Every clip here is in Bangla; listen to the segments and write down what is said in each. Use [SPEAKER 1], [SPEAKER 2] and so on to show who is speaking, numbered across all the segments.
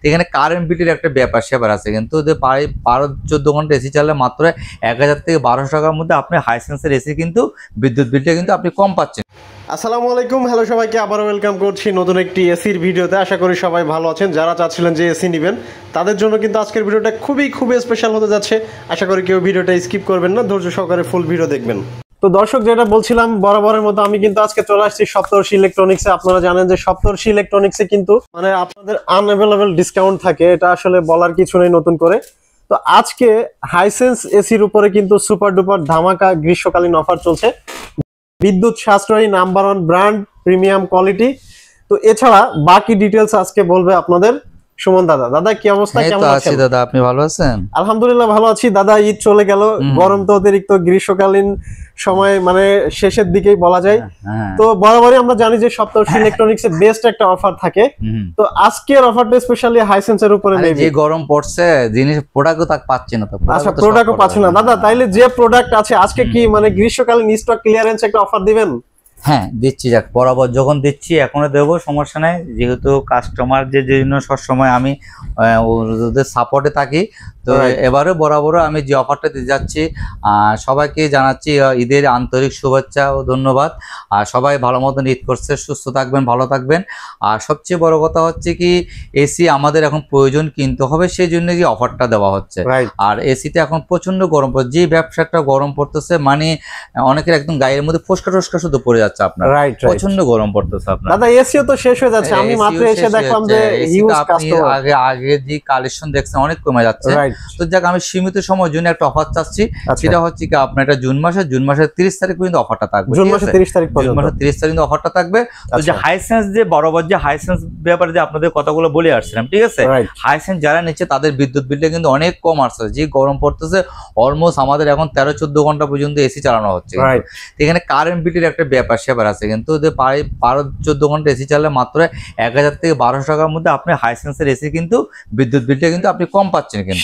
[SPEAKER 1] এখানে কারেন্ট বিলের একটা ব্যাপার স্যাপার আছে, কিন্তু 12-14 ঘন্টা এসি চালালে মাত্র 1000 থেকে 1200 টাকার মধ্যে আপনি হাইসেন্সের এসি কিন্তু বিদ্যুৎ বিলটা কিন্তু আপনি কম পাচ্ছেন।
[SPEAKER 2] আসসালামু আলাইকুম, হ্যালো সবাইকে, আবারও ওয়েলকাম করছি নতুন একটি এসির ভিডিওতে। আশা করি সবাই ভালো আছেন। যারা চাচ্ছিলেন যে এসি নেবেন তাদের জন্য কিন্তু আজকের ভিডিওটা খুবই স্পেশাল হতে যাচ্ছে। আশা করি কেউ ভিডিওটা স্কিপ করবেন না, ধৈর্য সহকারে ফুল ভিডিও দেখবেন। তো দর্শক, যেটা বলছিলাম বরাবরের মতো আমি কিন্তু আজকে চলে আসছি সপ্তর্ষি ইলেকট্রনিক্সে। আপনারা জানেন যে সপ্তর্ষি ইলেকট্রনিক্সে কিন্তু মানে আপনাদের আনঅ্যাভেলেবল ডিসকাউন্ট থাকে, এটা আসলে বলার কিছু নেই নতুন করে। তো আজকে হাইসেন্স এসির উপরে কিন্তু সুপার ডুপার ধামাকা গ্রীষ্মকালীন অফার চলছে। বিদ্যুৎ সাশ্রয়ী, নাম্বার 1 ব্র্যান্ড, প্রিমিয়াম কোয়ালিটি। তো এছাড়া বাকি ডিটেলস আজকে বলবে আপনাদের সুমন দাদা। দাদা কি অবস্থা, কেমন আছেন?
[SPEAKER 1] দাদা আপনি ভালো আছেন?
[SPEAKER 2] আলহামদুলিল্লাহ ভালো আছি দাদা। ঈদ চলে গেল, গরম তো অতিরিক্ত, গ্রীষ্মকালীন সময় মানে শেষের দিকেই বলা যায়। তো বরাবরই আমরা জানি যে সপ্তর্ষি ইলেকট্রনিক্স এর বেস্ট একটা অফার থাকে। তো আজকের অফারটা স্পেশালি হাইসেন্সের উপরে নেই।
[SPEAKER 1] যে গরম পড়ছে, জিনিস প্রোডাক্টও তাক পাচ্ছেন না। তো
[SPEAKER 2] আচ্ছা, প্রোডাক্টও পাচ্ছেন না দাদা। তাইলে যে প্রোডাক্ট আছে আজকে কি মানে গ্রীষ্মকালীন স্টক ক্লিয়ারেন্স একটা অফার দিবেন?
[SPEAKER 1] হ্যাঁ দিচ্ছি, যাক বরাবর যখন দিচ্ছি এখনো দেবো, সমস্যা নাই। যেহেতু কাস্টমার যে জন্য সবসময় আমি ওদের সাপোর্টে থাকি, তো এবারে বরাবর আমি যে অফারটা দিতে যাচ্ছি সবাইকে জানাচ্ছি ঈদের আন্তরিক শুভেচ্ছা ও ধন্যবাদ। আর সবাই ভালো মতন ঈদ করছে, সুস্থ থাকবেন, ভালো থাকবেন। আর সবচেয়ে বড় কথা হচ্ছে কি, এসি আমাদের এখন প্রয়োজন কিনতে হবে, সেই জন্য কি অফারটা দেওয়া হচ্ছে। আর এসিতে এখন প্রচন্ড গরম পড়ছে, যে ব্যবসাটা গরম পড়তেছে মানে অনেকের একদম গায়ের মধ্যে ফোসকা টোসকা শুধু পড়ে যাচ্ছে আপনার, প্রচন্ড গরম পড়তেছে আপনার।
[SPEAKER 2] দাদা এসিও তো শেষ হয়ে যাচ্ছে, আমি মাত্র এসে দেখলাম যে হিউজ কাস্টমার,
[SPEAKER 1] আগে যে কালেকশন দেখছেন অনেক কমে যাচ্ছে। তো যাক আমি সীমিত সময়ের জন্য একটা অফার চাচ্ছি, সেটা হচ্ছে কি আপনার এটা জুন মাসের 30 তারিখ পর্যন্ত অফারটা থাকবে।
[SPEAKER 2] জুন মাসের 30 তারিখ
[SPEAKER 1] অফারটা থাকবে। তো যে হাইসেন্স যে বরাবর যে হাইসেন্স ব্যাপারে যে আপনাদের কথাগুলো বলে আসছিলাম, ঠিক আছে, হাইসেন্স যারা নিচ্ছে তাদের বিদ্যুৎ বিলটা কিন্তু অনেক কম আসছে। যে গরম পড়তেছে অলমোস্ট আমাদের এখন 13-14 ঘন্টা পর্যন্ত এসি চালানো হচ্ছে। এখানে কারেন্ট বিলের একটা ব্যাপার স্যাপার আছে, কিন্তু 12-14 ঘন্টা এসি চালালে মাত্র 1000 থেকে 1200 টাকার মধ্যে আপনি হাইসেন্সের এসি কিন্তু বিদ্যুৎ বিলটা কিন্তু আপনি কম পাচ্ছেন কিন্তু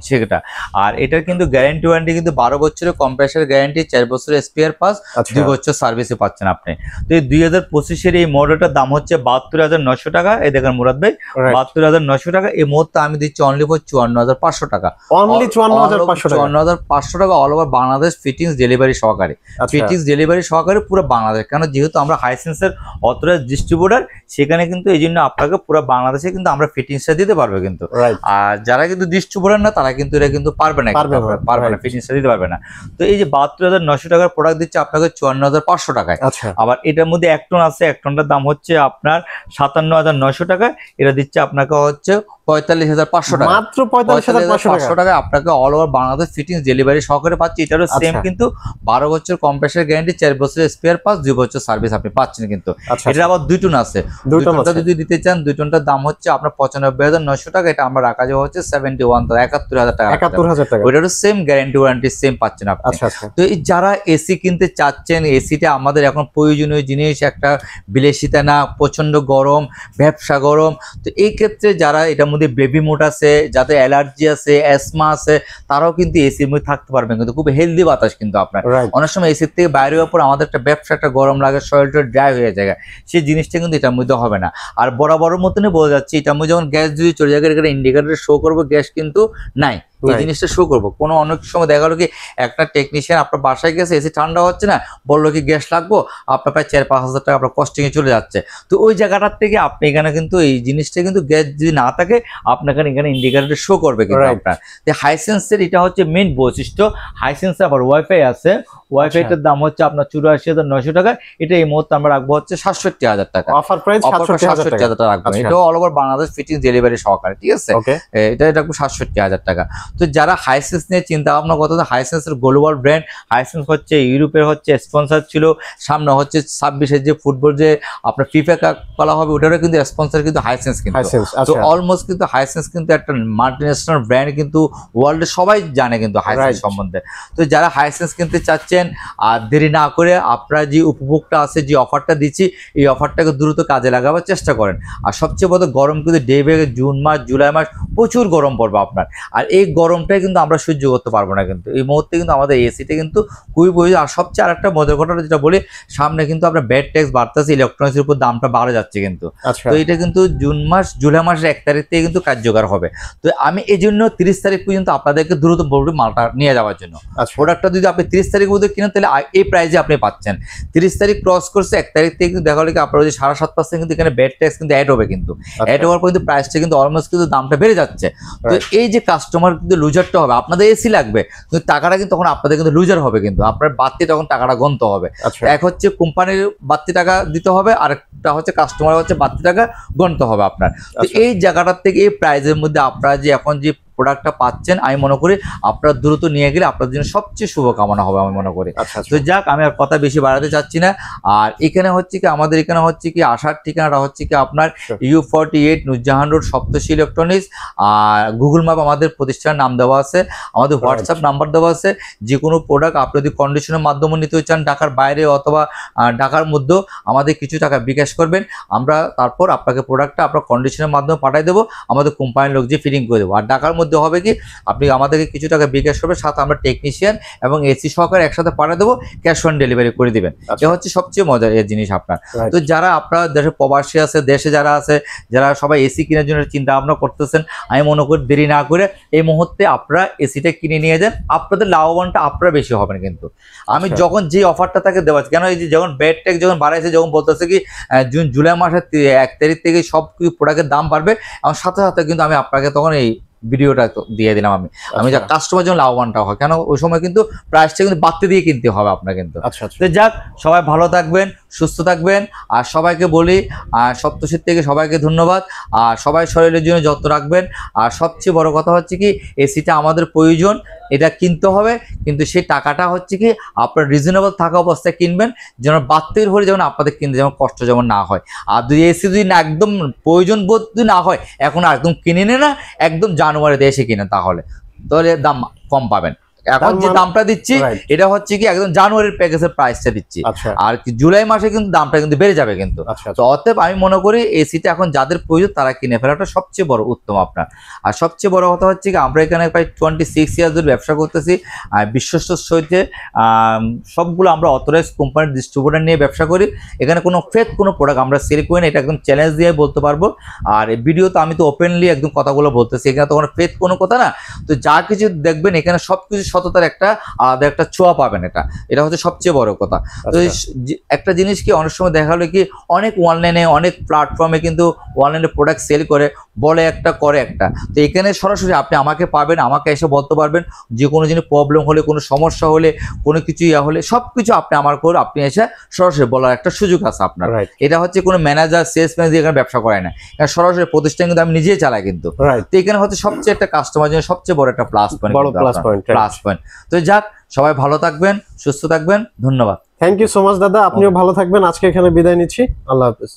[SPEAKER 1] সেটা। আর এটার কিন্তু গ্যারান্টি ওয়ারেন্টি কিন্তু 12 বছরের কম্প্রেসার গ্যারান্টি, 4 বছরের স্পেয়ার পাস, 2 বছর সার্ভিসে পাচ্ছেন আপনি। তো এই 2025-এর এই মডেলটার দাম হচ্ছে 72,900 টাকা। এই দেখেন মুরাদ ভাই, 72,900 টাকা। এই মুহূর্তে আমি দিচ্ছি অনলি ফর 54,500 টাকা।
[SPEAKER 2] অনলি 54,500
[SPEAKER 1] টাকা all over Bangladesh, fittings delivery সহকারে। ফিটিংস ডেলিভারি সহকারে পুরো বাংলাদেশ, কারণ যেহেতু আমরা হাইসেন্সের অথরাইজ ডিস্ট্রিবিউটর, সেখানে কিন্তু এই জন্য আপনাকে পুরো বাংলাদেশে কিন্তু আমরা ফিটিংসটা দিতে পারবো কিন্তু। আর যারা কিন্তু ডিস্ট্রিবিউটর না, তারা কিন্তু এটা কিন্তু পারবে না, ফিটিংসটা দিতে পারবে না। তো এই যে 72,900 টাকার প্রোডাক্ট দিচ্ছে আপনাকে 54,500 টাকায়। আবার এটার মধ্যে 1 টন আছে, 1 টনটার দাম হচ্ছে আপনার 57,900 টাকায়। এটা দিচ্ছে আপনাকে হচ্ছে 45,500 টাকা,
[SPEAKER 2] মাত্র 45,500
[SPEAKER 1] টাকায় আপনাকে all over Bangladesh fittings delivery সহকারে পাচ্ছি। এটারও সেম কিন্তু 12 বছর কম্প্রেসার গ্যারান্টি, 4 বছরের স্পেয়ার পাস, 2 বছর সার্ভিস আপনি পাচ্ছেন কিন্তু। এটা আবার 2 টন আছে, 2 টনটা যদি দিতে চান 2 টনটার দাম হচ্ছে আপনার 95,900 টাকা। এটা আমরা রাখা যাওয়া হচ্ছে 71,000 টাকা। ওইটারও সেম গ্যারান্টি ওয়ারেন্টি সেম পাচ্ছেন আপনি। তো এই যারা এসি কিনতে চাচ্ছেন, এসিটা আমাদের এখন প্রয়োজনীয় জিনিস, একটা বিলাসিতা না, প্রচন্ড গরম, ব্যবসা গরম। তো এই ক্ষেত্রে যারা এটার মধ্যে বেবি মুড আছে, যাদের অ্যালার্জি আছে, অ্যাসমা আছে, তারাও কিন্তু এসির মধ্যে থাকতে পারবেন কিন্তু খুব হেলদি বাতাস কিন্তু আপনার। অনেক সময় এসির থেকে বাইরে হওয়ার পর আমাদের একটা ব্যবসা একটা গরম লাগে, শরীরটা ড্রাই হয়ে যায়, সেই জিনিসটা কিন্তু এটার মধ্যে হবে না। আর বরাবরের মতনই বোঝা যাচ্ছে, এটার মধ্যে যখন গ্যাস যদি চলে যায়, এখানে ইন্ডিকেটর শো করবো গ্যাস কিন্তু নাই, এই জিনিসটা শো করবো। কোনো অনেক সময় দেখা গেলো কি একটা টেকনিশিয়ান আপনার বাসায় গেছে, এসি ঠান্ডা হচ্ছে না, বললো কি গ্যাস লাগবো, আপনার প্রায় 4-5 হাজার টাকা আপনার কস্টিংয়ে চলে যাচ্ছে। তো ওই জায়গাটার থেকে আপনি এখানে কিন্তু এই জিনিসটা কিন্তু গ্যাস যদি না থাকে আপনাকে এখানে ইন্ডিকেটর শো করবে কিন্তু আপনার। হাইসেন্সের এটা হচ্ছে মেইন বৈশিষ্ট্য। হাইসেন্সে আবার ওয়াইফাই আছে, ওয়াইফাইটার দাম হচ্ছে আপনার 84,900 টাকা। এটা এই মুহূর্তে আমরা রাখবো হচ্ছে 67,000 টাকা,
[SPEAKER 2] অফার প্রাইস
[SPEAKER 1] 67,000 টাকা রাখবো। এটাও all over Bangladesh fittings delivery সহকারে, ঠিক আছে। এটা রাখবো 67,000 টাকা। তো যারা হাইসেন্স নিয়ে চিন্তা ভাবনা করতে, হাইসেন্সের গ্লোবাল ব্র্যান্ড, হাইসেন্স হচ্ছে ইউরোপের হচ্ছে স্পন্সর ছিল, সামনে হচ্ছে 26-এর যে ফুটবল যে আপনার ফিফা খেলা হবে, ওটারও কিন্তু স্পন্সর কিন্তু হাইসেন্স কিন্তু। তো অলমোস্ট কিন্তু হাইসেন্স কিন্তু একটা মাল্টিন্যাশনাল ব্র্যান্ড, কিন্তু ওয়ার্ল্ডে সবাই জানে কিন্তু হাইসেন্স সম্বন্ধে। তো যারা হাইসেন্স কিনতে চাচ্ছেন আর দেরি না করে আপনারা যে উপভোগটা আছে, যে অফারটা দিচ্ছি, এই অফারটাকে দ্রুত কাজে লাগাবার চেষ্টা করেন। আর সবচেয়ে বড় গরম কিন্তু ডে বেগে জুন মাস, জুলাই মাস প্রচুর গরম পড়বে আপনার। আর এই গরমটাই কিন্তু আমরা সহ্য করতে পারবো না কিন্তু এই মুহূর্তে কিন্তু আমাদের এসিটা কিন্তু খুবই প্রয়োজন। আর সবচেয়ে আরেকটা মজার ঘটনা যেটা বলি, সামনে কিন্তু আপনার ব্যাট ট্যাক্স বাড়তেছে, ইলেকট্রনিক্সের উপর দামটা বাড়ে যাচ্ছে কিন্তু। তো এটা কিন্তু জুলাই মাসের 1 তারিখ থেকে কিন্তু কার্যকর হবে। তো আমি এই জন্য 30 তারিখ পর্যন্ত আপনাদেরকে দ্রুত বলবো মালটা নিয়ে যাওয়ার জন্য। প্রোডাক্টটা যদি আপনি 30 তারিখ মধ্যে কিনেন তাহলে এই প্রাইসে আপনি পাচ্ছেন। 30 তারিখ ক্রস করছে, 1 তারিখ থেকে কিন্তু দেখা হলো কি আপনার যে 7.5% কিন্তু এখানে ব্যাট ট্যাক্স কিন্তু অ্যাড হবে কিন্তু। অ্যাড হওয়ার পর কিন্তু প্রাইসটা কিন্তু অলমোস্ট কিন্তু দামটা বেড়ে যাচ্ছে। তো এই যে কাস্টমার কিন্তু লুজারটা হবে, আপনাদের এসি লাগবে কিন্তু টাকাটা কিন্তু তখন আপনাদের কিন্তু লুজার হবে কিন্তু, আপনার বাড়তি তখন টাকাটা গণতে হবে। এক হচ্ছে কোম্পানির বাড়তি টাকা দিতে হবে, আরেকটা হচ্ছে কাস্টমার হচ্ছে বাড়তি টাকা গণতে হবে আপনার। তো এই জায়গাটার থেকে এই প্রাইজের মধ্যে আপনারা যে এখন যে প্রোডাক্টটা পাচ্ছেন, আমি মনে করি আপনারা দ্রুত নিয়ে গেলে আপনাদের জন্য সবচেয়ে শুভকামনা হবে আমি মনে করি। তো যাক, আমি আর কথা বেশি বাড়াতে চাচ্ছি না। আর এখানে হচ্ছে কি আমাদের এখানে হচ্ছে কি আসার ঠিকানাটা হচ্ছে কি আপনার U48 নুরজাহান রোড, সপ্তর্ষি ইলেকট্রনিক্স। আর গুগল ম্যাপ আমাদের প্রতিষ্ঠানের নাম দেওয়া আছে, আমাদের হোয়াটসঅ্যাপ নাম্বার দেওয়া আছে। যে কোনো প্রোডাক্ট আপনি যদি কন্ডিশনের মাধ্যমে নিতে চান, ঢাকার বাইরে অথবা ঢাকার মধ্যেও, আমাদের কিছু টাকা বিকাশ করবেন, আমরা তারপর আপনাকে প্রোডাক্টটা আপনার কন্ডিশনের মাধ্যমে পাঠিয়ে দেবো, আমাদের কোম্পানির লোক যে ফিটিং করে দেবো। আর ঢাকার মধ্যে হবে কি আপনি আমাদেরকে কিছু টাকা বিকাশ করবেন, সাথে আমরা টেকনিশিয়ান এবং এসি সহকারে একসাথে পাঠিয়ে দেবো, ক্যাশ অন ডেলিভারি করে দিবেন। এটা হচ্ছে সবচেয়ে মজার এই জিনিস আপনার। তো যারা আপনার দেশে প্রবাসী আছে, দেশে যারা আছে, যারা সবাই এসি কেনার জন্য চিন্তা ভাবনা করতেছেন, আমি মনে করি দেরি না করে এই মুহূর্তে আপনারা এসিটা কিনে নিয়ে যান, আপনাদের লাভবানটা আপনারা বেশি হবেন কিন্তু। আমি যখন যে অফারটা তাকে দেওয়া, কেন এই যে যখন ব্যাট ট্যাক্স যখন বাড়াইছে, যখন বলতেছে কি জুলাই মাসের 1 তারিখ থেকে সব কিছু প্রোডাক্টের দাম বাড়বে, আমার সাথে সাথে কিন্তু আমি আপনাকে তখন এই ভিডিওটা দিয়ে দিলাম আমি যা কাস্টমার জন্য লাভবানটা হয়, কেন ওই সময় কিন্তু প্রাইসটা কিন্তু বাড়তে দিয়ে কিনতে হবে আপনার কিন্তু। তো যাক, সবাই ভালো থাকবেন, সুস্থ থাকবেন। আর সবাইকে বলি, আর সপ্তর্ষির থেকে সবাইকে ধন্যবাদ। আর সবাই শরীরের জন্য যত্ন রাখবেন। আর সবচেয়ে বড় কথা হচ্ছে কি এসিটা আমাদের প্রয়োজন, এটা কিনতে হবে, কিন্তু সেই টাকাটা হচ্ছে কি আপনার রিজনেবল থাকা অবস্থায় কিনবেন, যেন বাড়তির হলে যেমন আপনাদের কিনতে যেমন কষ্ট যেমন না হয়। আর যদি এসি যদি না একদম প্রয়োজন বোধ যদি না হয়, এখন একদম কিনে নে না, একদম জানুয়ারিতে এসে কিনেন, তাহলে দাম কম পাবেন। এখন যে দামটা দিচ্ছি এটা হচ্ছে কি একদম জানুয়ারির প্যাকেজের প্রাইসটা দিচ্ছি, আর জুলাই মাসে কিন্তু দামটা কিন্তু বেড়ে যাবে কিন্তু। তো অতএব আমি মনে করি এসিটা এখন যাদের প্রয়োজন তারা কিনে ফেলাটা সবচেয়ে বড় উত্তম আপনার। আর সবচেয়ে বড় কথা হচ্ছে কি আমরা এখানে প্রায় 26 ইয়ার্স ধরে ব্যবসা করতেছি, আর বিশ্বস্ত সহিতে সবগুলো আমরা অথরাইজ কোম্পানির ডিস্ট্রিবিউটর নিয়ে ব্যবসা করি। এখানে কোনো ফেক কোনো প্রোডাক্ট আমরা সেল করি না, এটা একদম চ্যালেঞ্জ দিয়ে বলতে পারবো। আর এই ভিডিওতে আমি তো ওপেনলি একদম কথাগুলো বলতেছি, এখানে তো কোনো ফেক কোনো কথা না। তো যা কিছু দেখবেন এখানে সবকিছু সততার একটা আলাদা একটা ছোঁয়া পাবেন, এটা হচ্ছে সবচেয়ে বড় কথা। তো একটা জিনিস কি অনেক সময় দেখা হলো কি অনেক অনলাইনে অনেক প্ল্যাটফর্মে কিন্তু অনলাইনে প্রোডাক্ট সেল করে, বলে একটা করে একটা। তো এখানে সরাসরি আপনি আমাকে পাবেন, আমাকে এসে বলতে পারবেন, যে কোনো জিনিস প্রবলেম হলে, কোনো সমস্যা হলে, কোনো কিছু হলে সবকিছু আপনি আমার করে আপনি এসে সরাসরি বলার একটা সুযোগ আছে আপনার। এটা হচ্ছে কোনো ম্যানেজার সেলসম্যান দিয়ে এখানে ব্যবসা করে না, সরাসরি প্রতিষ্ঠান কিন্তু আমি নিজেই চালাই কিন্তু। তো এখানে হচ্ছে সবচেয়ে একটা কাস্টমার জন্য সবচেয়ে বড় একটা প্লাস পয়েন্ট। তো যাক, সবাই ভালো থাকবেন, সুস্থ থাকবেন, ধন্যবাদ।
[SPEAKER 2] থ্যাংক ইউ সো মাচ দাদা, আপনিও ভালো থাকবেন। আজকে এখানে বিদায় নিচ্ছি, আল্লাহ হাফেজ।